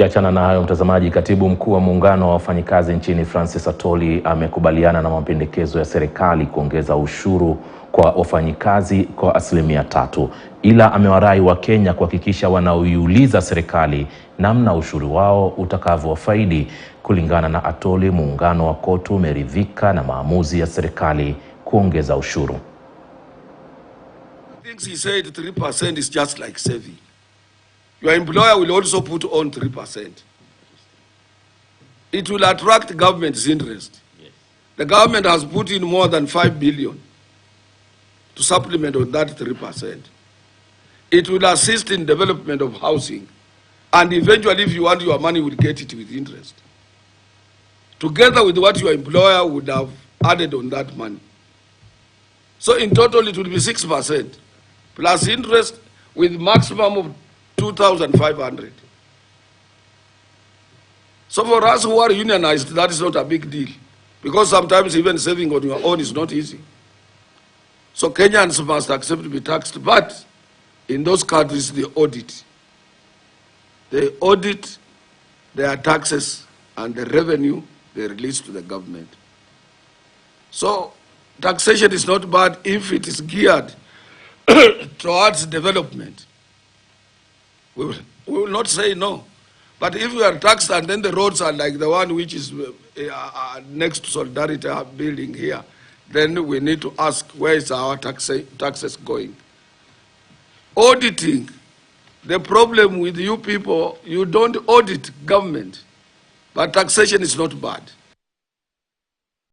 Tukiachana na hayo mtazamaji, katibu mkuu wa muungano wa wafanyakazi nchini Francis Atwoli amekubaliana na mapendekezo ya serikali kuongeza ushuru kwa wafanyakazi kwa 3%, ila amewarai wa Kenya kuhakikisha wanaiuliza serikali namna ushuru wao utakavyowafaidi. Kulingana na Atwoli, muungano wa KOTU umeridhika na maamuzi ya serikali kuongeza ushuru. He said 3% is just like saving. Your employer will also put on 3%. It will attract government's interest. Yes. The government has put in more than 5 billion to supplement on that 3%. It will assist in development of housing. And eventually, if you want your money, you will get it with interest. Together with what your employer would have added on that money. So in total, it will be 6% plus interest with maximum of 2,500. So for us who are unionized, that is not a big deal, because sometimes even saving on your own is not easy. So Kenyans must accept to be taxed, but in those countries they audit. They audit their taxes and the revenue they release to the government. So taxation is not bad if it is geared towards development. We will not say no. But if we are taxed and then the roads are like the one which is next to Solidarity building here, then we need to ask, where is our taxes going? Auditing. The problem with you people, you don't audit government, but taxation is not bad.